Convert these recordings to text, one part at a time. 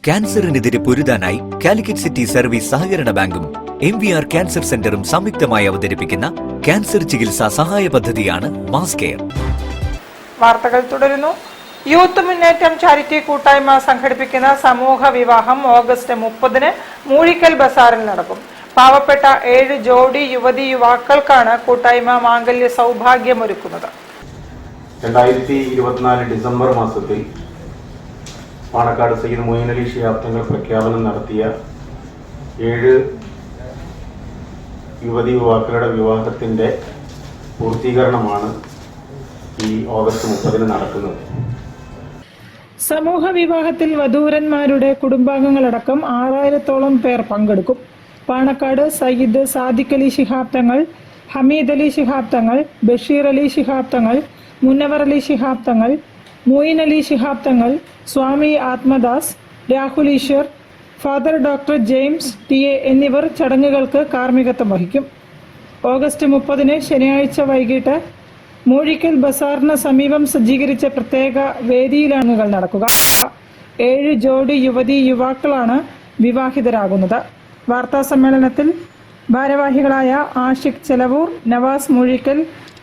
ക്യാൻസറിനെതിരെ പൊരുതാനായി Calicut city service സഹകരണ ബാങ്കും MVR cancer സെന്ററും സംയുക്തമായി അവതരിപ്പിക്കുന്ന ക്യാൻസർ ചികിത്സാ സഹായ പദ്ധതിയാണ് മാസ് കെയർ. വാർത്തകൾ തുടരുന്നു. യൂത്ത് മുന്നേറ്റം ചാരിറ്റി കൂട്ടായ്മ സംഘടിപ്പിക്കുന്ന സമൂഹ വിവാഹം ഓഗസ്റ്റ് 30-ന് മൂഴിക്കൽ ബസാറിൽ നടക്കും. പാവപ്പെട്ട 7 ജോഡി യുവതി യുവാക്കൾക്കാണ് കൂട്ടായ്മ മാംഗല്യ സൗഭാഗ്യമൊരുക്കുന്നത്. 2024 ഡിസംബർ മാസത്തിൽ പാണക്കാട് സയ്യിദ് മൊയ്ൻ അലി ശിഹാബ് തങ്ങൾ പ്രഖ്യാപനം നടത്തിയ 7 യുവതി യുവാക്കളുടെ വിവാഹത്തിന്റെ പൂർത്തീകരണമാണ് ഈ ഓഗസ്റ്റ് 30-ന് നടക്കുന്നത്. സമൂഹ വിവാഹത്തിൽ വധൂവരന്മാരുടെ കുടുംബാംഗങ്ങളടക്കം 6000-ഓളം പേർ പങ്കെടുക്കും. പാണക്കാട് സയ്യിദ് സാദിഖ് അലി ശിഹാബ് തങ്ങൾ, ഹമീദ് അലി ശിഹാബ് തങ്ങൾ, ബഷീർ അലി ശിഹാബ് തങ്ങൾ, മുനവർ അലി ശിഹാബ് തങ്ങൾ, Moin Ali Shihab Thangal, Swami Athmadas, Rahul Eashwar, father doctor James TA എന്നിവർ ചടങ്ങുകൾക്ക് കാർമ്മികത്വം വഹിക്കും. ഓഗസ്റ്റ് 30-ന് ശനിയാഴ്ച വൈകിട്ട് മൂഴിക്കൽ ബസാറിന് സമീപം സജ്ജീകരിച്ച പ്രത്യേക വേദിയിലാണ് നടക്കുക. 7 ജോഡി യുവതി യുവാക്കളാണ് വിവാഹിതരാകുന്നത്. വാർത്താ സമ്മേളനത്തിൽ ഭാരവാഹികളായ ആഷിഖ് ചെലവൂർ, നവാസ് മൂഴിക്കൽ,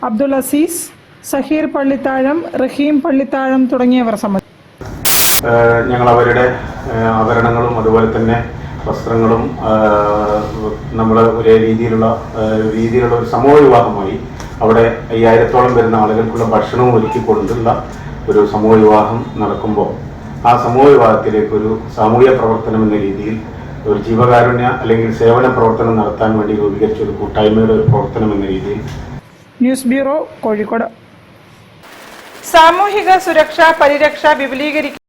അബ്ദുൾ അസീസ്, സഹീർ പള്ളിത്താഴം, റഹീം പള്ളിത്താഴം തുടങ്ങിയവർ സംബന്ധിച്ചു. ഞങ്ങൾ അവരുടെ ആഭരണങ്ങളും അതുപോലെ തന്നെ വസ്ത്രങ്ങളും നമ്മൾ ഒരേ രീതിയിലുള്ള ഒരു സമൂഹ വിവാഹമായി അവിടെ 5000-ഓളം വരുന്ന ആളുകൾക്കുള്ള ഭക്ഷണവും ഒരുക്കിക്കൊണ്ടുള്ള ഒരു സമൂഹ വിവാഹം നടക്കുമ്പോൾ ആ സമൂഹ വിവാഹത്തിലേക്ക് ഒരു സാമൂഹ്യ പ്രവർത്തനം എന്ന രീതിയിൽ ഒരു ജീവകാരുണ്യ അല്ലെങ്കിൽ സേവന പ്രവർത്തനം നടത്താൻ വേണ്ടി രൂപീകരിച്ച ഒരു കൂട്ടായ്മയുടെ ഒരു പ്രവർത്തനം എന്ന രീതിയിൽ. News bureau, Kozhikode. സാമൂഹിക സുരക്ഷാ പരിരക്ഷ വിപുലീകരിക്കും.